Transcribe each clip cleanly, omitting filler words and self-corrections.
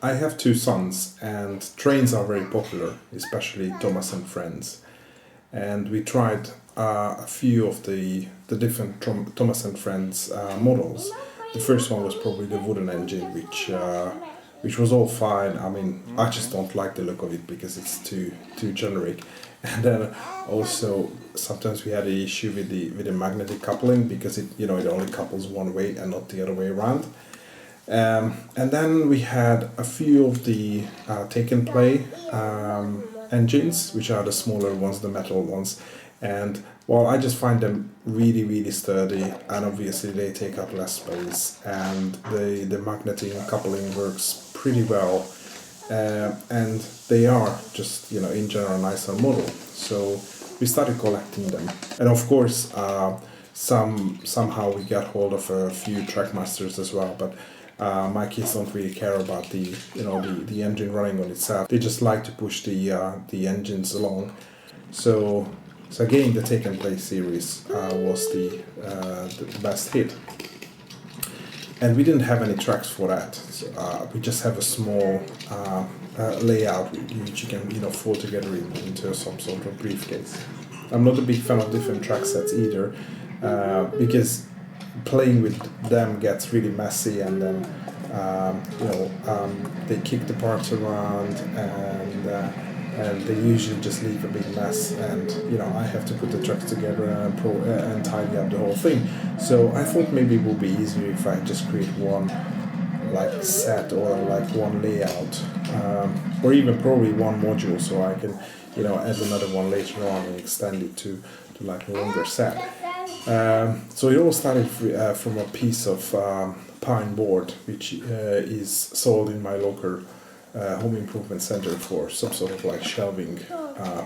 I have two sons, and trains are very popular, especially Thomas and Friends. And we tried a few of the different Thomas and Friends models. The first one was probably the wooden engine, which was all fine. I mean, I just don't like the look of it because it's too generic. And then also sometimes we had an issue with the magnetic coupling because it only couples one way and not the other way around. And then we had a few of the take and play engines, which are the smaller ones, the metal ones. And well, I just find them really, really sturdy, and obviously they take up less space, and the magnetic coupling works pretty well. And they are just, in general, nicer model. So we started collecting them. And of course, somehow we got hold of a few Trackmasters as well, but my kids don't really care about the engine running on itself. They just like to push the engines along. So again, the Take and Play series was the best hit. And we didn't have any tracks for that. So, we just have a small layout which you can fold together into some sort of briefcase. I'm not a big fan of different track sets either, because playing with them gets really messy, and then they kick the parts around, and they usually just leave a big mess, and I have to put the tracks together and tidy up the whole thing. So I thought maybe it would be easier if I just create one like set or like one layout, or even probably one module, so I can add another one later on and extend it to like a longer set. So it all started from a piece of pine board, which is sold in my local home improvement center for some sort of like shelving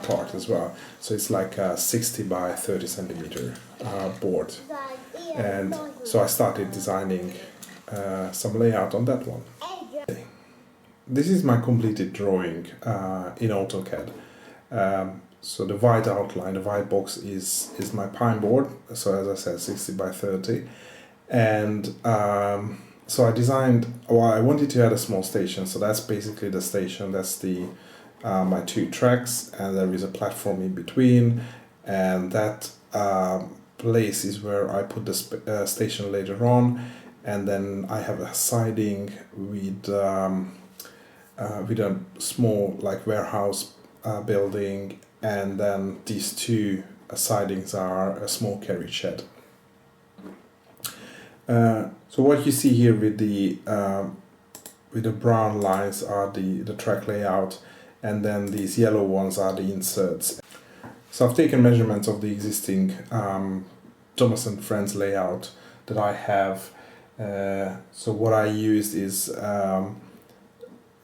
part as well. So it's like a 60 by 30 centimeter board. And so I started designing some layout on that one. This is my completed drawing in Autocad. So the white outline, the white box is my pine board. So as I said, 60 by 30. And so I designed, I wanted to add a small station. So that's basically the station. That's my two tracks, and there is a platform in between. And that place is where I put the station later on. And then I have a siding with a small like warehouse building, and then these two sidings are a small carriage shed. So what you see here with the brown lines are the track layout, and then these yellow ones are the inserts. So I've taken measurements of the existing Thomas and Friends layout that I have. So what I used is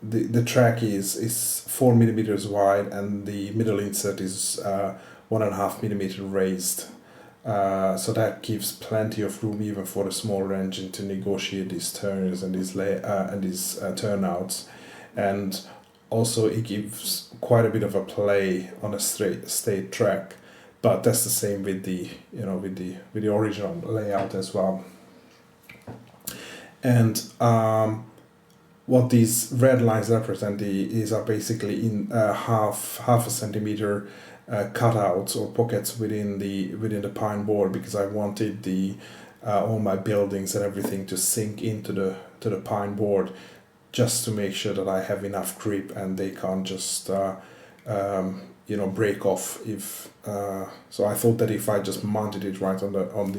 the track is 4 millimeters wide, and the middle insert is 1.5 millimeter raised. So that gives plenty of room even for a smaller engine to negotiate these turns and these turnouts, and also it gives quite a bit of a play on a straight track. But that's the same with the with the original layout as well. And what these red lines represent are basically in half a centimeter cutouts or pockets within the pine board, because I wanted all my buildings and everything to sink into the pine board, just to make sure that I have enough grip and they can't just break off. So I thought that if I just mounted it right on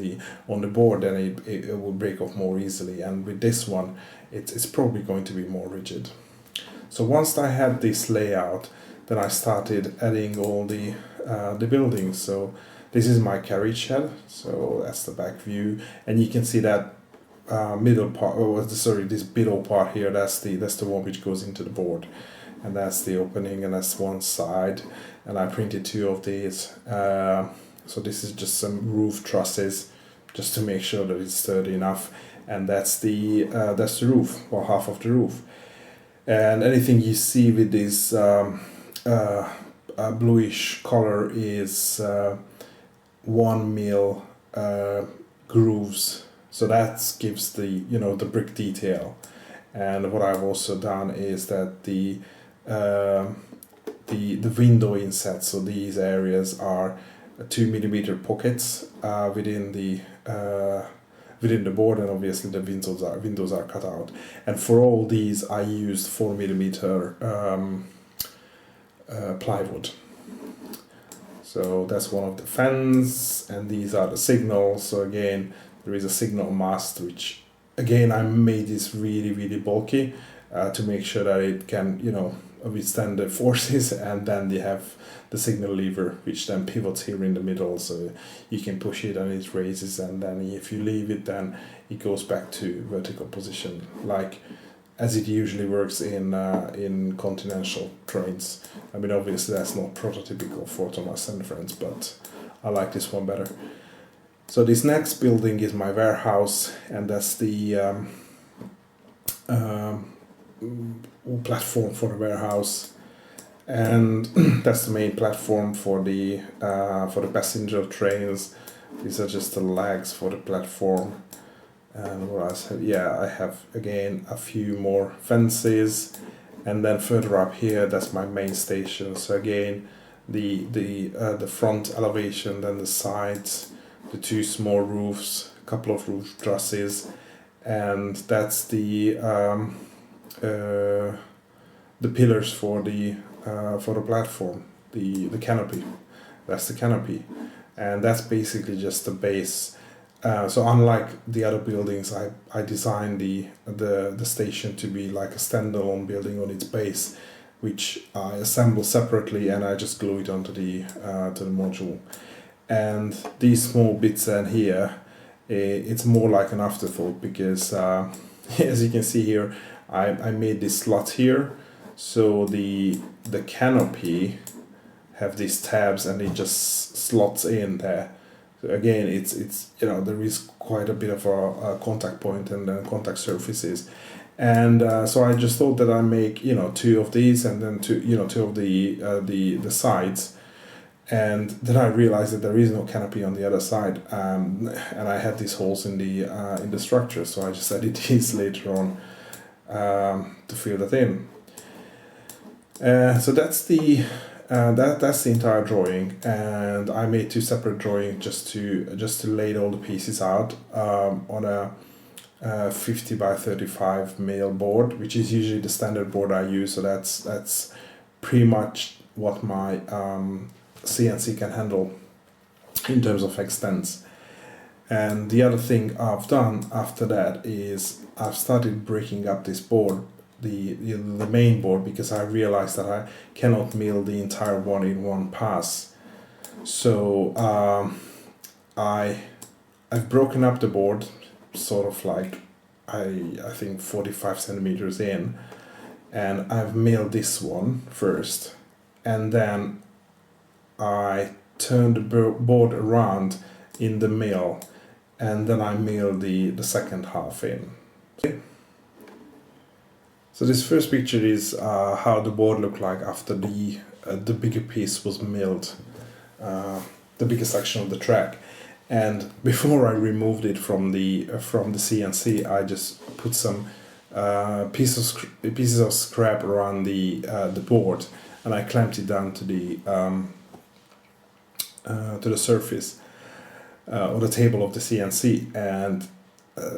the board, then it would break off more easily. And with this one, it's probably going to be more rigid. So once I had this layout, then I started adding all the buildings. So this is my carriage shed. So that's the back view, and you can see that middle part. This below part here. That's the one which goes into the board, and that's the opening, and that's one side. And I printed two of these. So this is just some roof trusses, just to make sure that it's sturdy enough. And that's the roof, or half of the roof. And anything you see with this bluish color is 1 mil grooves. So that gives the brick detail. And what I've also done is that the window insets, so these areas are 2mm pockets within the board, and obviously the windows are cut out. And for all these, I used 4mm plywood. So that's one of the fans, and these are the signals. So again, there is a signal mast, which again I made this really bulky to make sure that it can, you know, withstand the forces. And then they have the signal lever, which then pivots here in the middle, so you can push it and it raises, and then if you leave it, then it goes back to vertical position, like as it usually works in continental trains. I mean, obviously that's not prototypical for Thomas and Friends, but I like this one better. So this next building is my warehouse, and that's the platform for the warehouse, and that's the main platform for the passenger trains. These are just the legs for the platform. And what else? Yeah, I have again a few more fences, and then further up here, that's my main station. So again, the front elevation, then the sides, the two small roofs, a couple of roof trusses, and that's the pillars for the platform, the canopy. That's the canopy, and that's basically just the base. So unlike the other buildings, I designed the station to be like a standalone building on its base, which I assemble separately, and I just glue it onto the module. And these small bits in here, it's more like an afterthought, because as you can see here, I made this slot here, so the canopy have these tabs, and it just slots in there. Again, it's you know, there is quite a bit of a contact point and then contact surfaces, and so I just thought that I make, you know, two of these, and then two of the sides, and then I realized that there is no canopy on the other side, and I had these holes in the structure, so I just added these later on to fill that in. So that's the entire drawing, and I made two separate drawings just to lay all the pieces out on a 50 by 35 mil board, which is usually the standard board I use. So that's pretty much what my CNC can handle in terms of extents. And the other thing I've done after that is I've started breaking up this board, the main board, because I realized that I cannot mill the entire one in one pass. So I've broken up the board sort of like I think 45 centimeters in, and I've milled this one first, and then I turned the board around in the mill, and then I milled the second half in. Okay. So this first picture is how the board looked like after the bigger piece was milled, the bigger section of the track. And before I removed it from the CNC, I just put some pieces of scrap around the board, and I clamped it down to the surface or the table of the CNC, and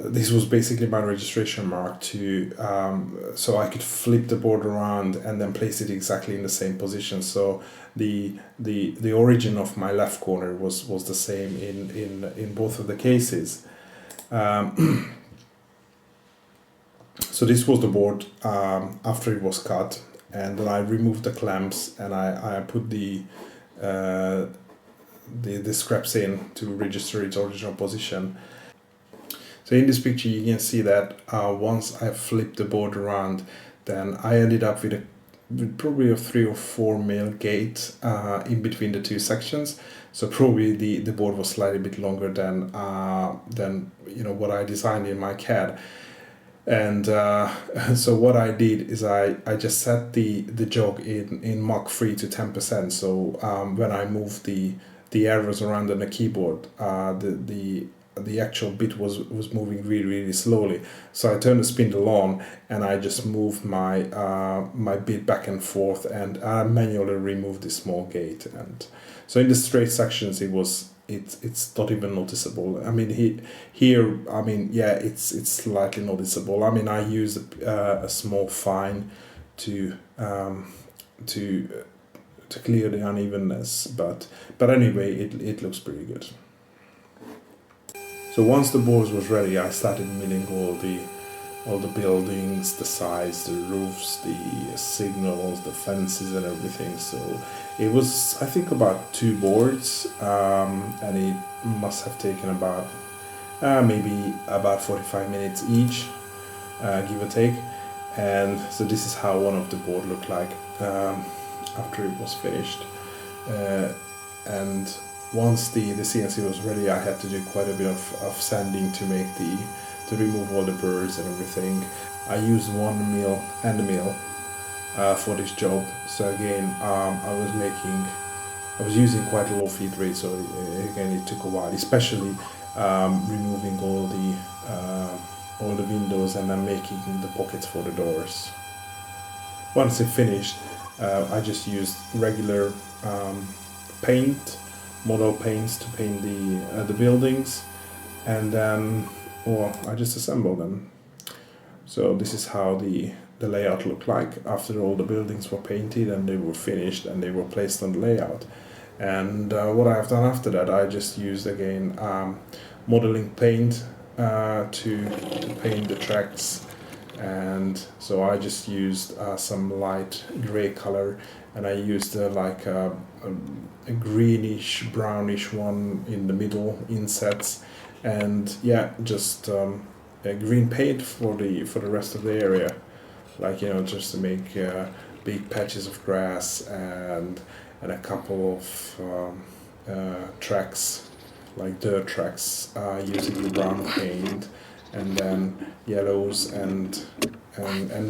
this was basically my registration mark to so I could flip the board around and then place it exactly in the same position. So the origin of my left corner was the same in both of the cases. So this was the board after it was cut, and then I removed the clamps, and I put the scraps in to register its original position. So in this picture you can see that once I flipped the board around, then I ended up with probably a 3 or 4 mil gate in between the two sections. So probably the board was slightly bit longer than you know what I designed in my CAD. And so what I did is I just set the jog in Mach 3 to 10%. So when I moved the arrows around on the keyboard, the actual bit was moving really slowly. So I turned the spindle on and I just moved my my bit back and forth, and I manually removed the small gate. And so in the straight sections it's not even noticeable. I mean here I mean yeah, it's slightly noticeable. I mean I used a small fine to clear the unevenness, but anyway it looks pretty good. So once the boards was ready, I started milling all the buildings, the sides, the roofs, the signals, the fences, and everything. So it was, I think, about 2 boards, and it must have taken about maybe about 45 minutes each, give or take. And so this is how one of the board looked like after it was finished. And once the CNC was ready, I had to do quite a bit of sanding to make to remove all the burrs and everything. I used one mill and a mill for this job. So again, I was using quite a low feed rate, so again it took a while, especially removing all the windows and then making the pockets for the doors. Once it finished, I just used regular paint, model paints to paint the buildings, and then I just assembled them. So this is how the layout looked like after all the buildings were painted and they were finished and they were placed on the layout. And what I've done after that, I just used again modeling paint to paint the tracks. And so I just used some light gray color, and I used like a greenish brownish one in the middle insets, and yeah, just a green paint for the rest of the area, like, you know, just to make big patches of grass and a couple of tracks, like dirt tracks, using the brown paint, and then yellows and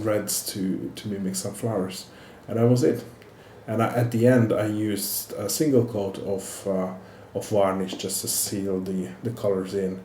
reds to mimic some flowers, and that was it. And at the end I used a single coat of varnish just to seal the colors in,